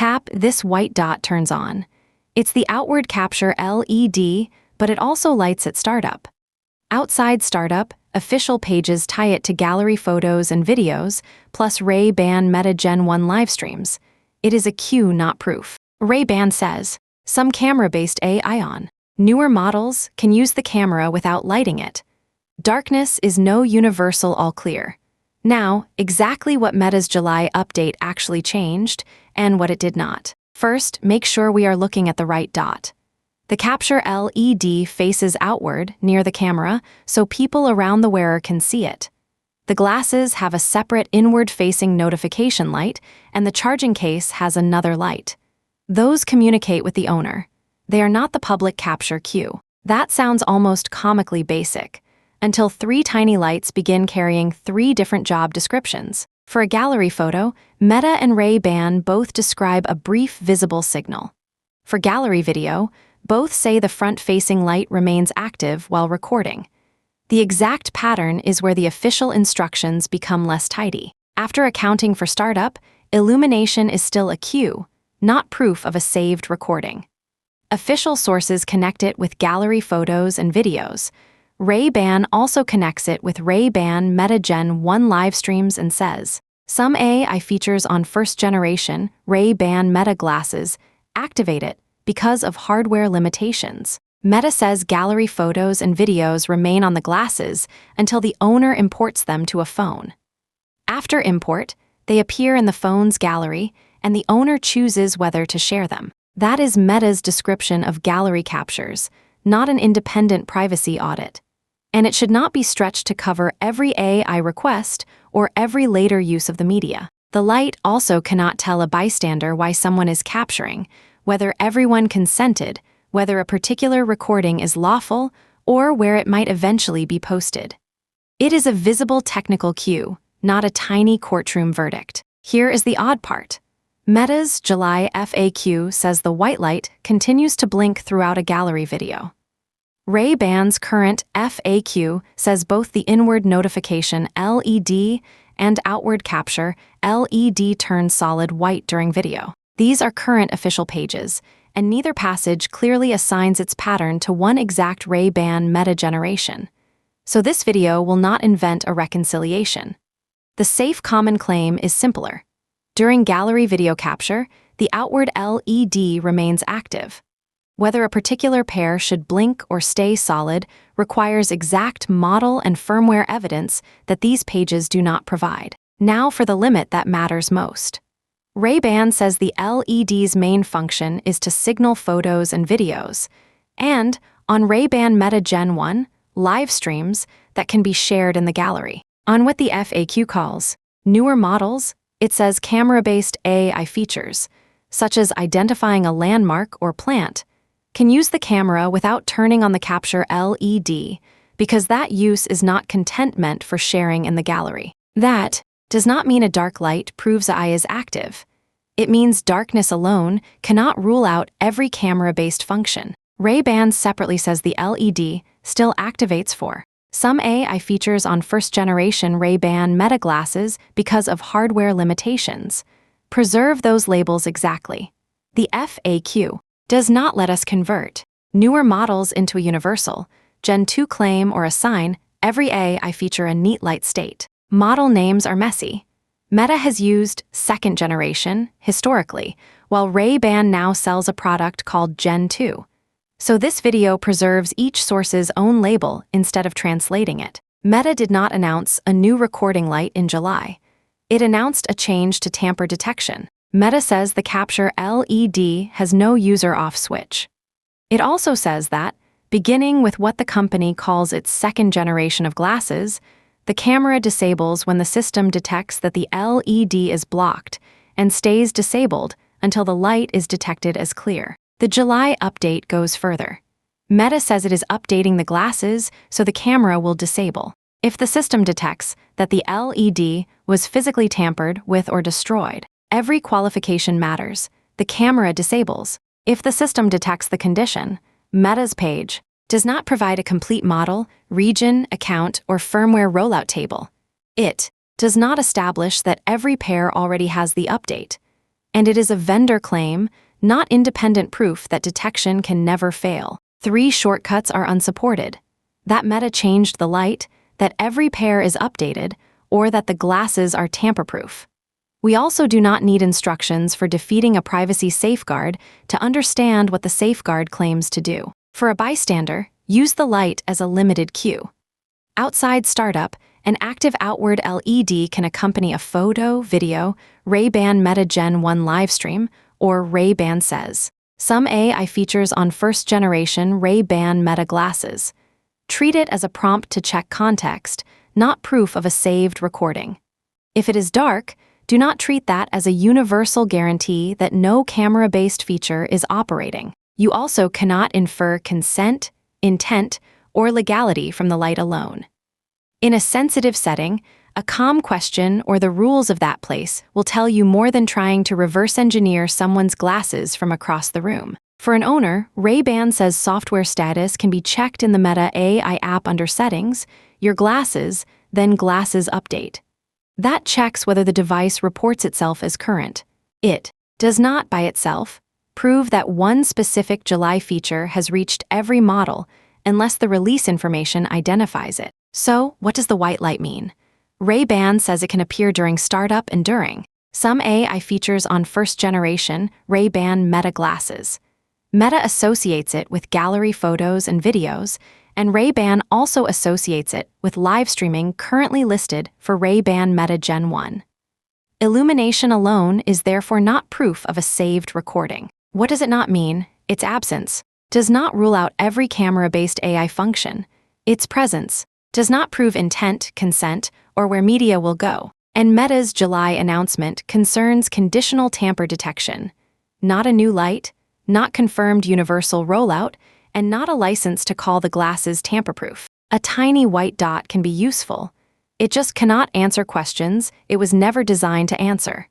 tap, this white dot turns on. It's the outward capture LED, but it also lights at startup. Outside startup, official pages tie it to gallery photos and videos, plus Ray-Ban Meta Gen 1 live streams. It is a cue, not proof. Ray-Ban says, some camera-based AI on newer models can use the camera without lighting it. Darkness is no universal all clear. Now, exactly what Meta's July update actually changed and what it did not. First, make sure we are looking at the right dot. The capture LED faces outward near the camera so people around the wearer can see it. The glasses have a separate inward-facing notification light, and the charging case has another light. Those communicate with the owner. They are not the public capture cue. That sounds almost comically basic, until 3 tiny lights begin carrying 3 different job descriptions. For a gallery photo, Meta and Ray-Ban both describe a brief visible signal. For gallery video, both say the front-facing light remains active while recording. The exact pattern is where the official instructions become less tidy. After accounting for startup, illumination is still a cue, not proof of a saved recording. Official sources connect it with gallery photos and videos. Ray-Ban also connects it with Ray-Ban Meta Gen 1 live streams and says, some AI features on first-generation Ray-Ban Meta glasses activate it because of hardware limitations. Meta says gallery photos and videos remain on the glasses until the owner imports them to a phone. After import, they appear in the phone's gallery, and the owner chooses whether to share them. That is Meta's description of gallery captures, not an independent privacy audit. And it should not be stretched to cover every AI request or every later use of the media. The light also cannot tell a bystander why someone is capturing, whether everyone consented, whether a particular recording is lawful, or where it might eventually be posted. It is a visible technical cue, not a tiny courtroom verdict. Here is the odd part. Meta's July FAQ says the white light continues to blink throughout a gallery video. Ray-Ban's current FAQ says both the inward notification LED and outward capture LED turn solid white during video. These are current official pages, and neither passage clearly assigns its pattern to one exact Ray-Ban Meta generation. So this video will not invent a reconciliation. The safe common claim is simpler. During gallery video capture, the outward LED remains active. Whether a particular pair should blink or stay solid requires exact model and firmware evidence that these pages do not provide. Now for the limit that matters most. Ray-Ban says the LED's main function is to signal photos and videos, and, on Ray-Ban Meta Gen 1, live streams that can be shared in the gallery. On what the FAQ calls newer models, it says camera-based AI features, such as identifying a landmark or plant, can use the camera without turning on the capture LED, because that use is not content meant for sharing in the gallery. That does not mean a dark light proves AI is active. It means darkness alone cannot rule out every camera-based function. Ray-Ban separately says the LED still activates for some AI features on first-generation Ray-Ban Meta glasses because of hardware limitations. Preserve those labels exactly. The FAQ does not let us convert newer models into a universal Gen 2 claim or assign every AI feature a neat light state. Model names are messy. Meta has used second generation, historically, while Ray-Ban now sells a product called Gen 2. So this video preserves each source's own label instead of translating it. Meta did not announce a new recording light in July. It announced a change to tamper detection. Meta says the capture LED has no user off switch. It also says that, beginning with what the company calls its second generation of glasses, the camera disables when the system detects that the LED is blocked and stays disabled until the light is detected as clear. The July update goes further. Meta says it is updating the glasses so the camera will disable if the system detects that the LED was physically tampered with or destroyed. Every qualification matters. The camera disables if the system detects the condition. Meta's page does not provide a complete model, region, account, or firmware rollout table. It does not establish that every pair already has the update. And it is a vendor claim, not independent proof that detection can never fail. 3 shortcuts are unsupported. That Meta changed the light, that every pair is updated, or that the glasses are tamper-proof. We also do not need instructions for defeating a privacy safeguard to understand what the safeguard claims to do. For a bystander, use the light as a limited cue. Outside startup, an active outward LED can accompany a photo, video, Ray-Ban Meta Gen 1 livestream, or Ray-Ban says. Some AI features on first-generation Ray-Ban Meta glasses. Treat it as a prompt to check context, not proof of a saved recording. If it is dark, do not treat that as a universal guarantee that no camera-based feature is operating. You also cannot infer consent, intent, or legality from the light alone. In a sensitive setting, a calm question or the rules of that place will tell you more than trying to reverse engineer someone's glasses from across the room. For an owner, Ray-Ban says software status can be checked in the Meta AI app under Settings, Your Glasses, then Glasses Update. That checks whether the device reports itself as current. It does not, by itself, prove that one specific July feature has reached every model unless the release information identifies it. So, what does the white light mean? Ray-Ban says it can appear during startup and during some AI features on first-generation Ray-Ban Meta glasses. Meta associates it with gallery photos and videos, and Ray-Ban also associates it with live streaming currently listed for Ray-Ban Meta Gen 1. Illumination alone is therefore not proof of a saved recording. What does it not mean? Its absence does not rule out every camera-based AI function. Its presence does not prove intent, consent, or where media will go. And Meta's July announcement concerns conditional tamper detection, not a new light, not confirmed universal rollout, and not a license to call the glasses tamper-proof. A tiny white dot can be useful. It just cannot answer questions it was never designed to answer.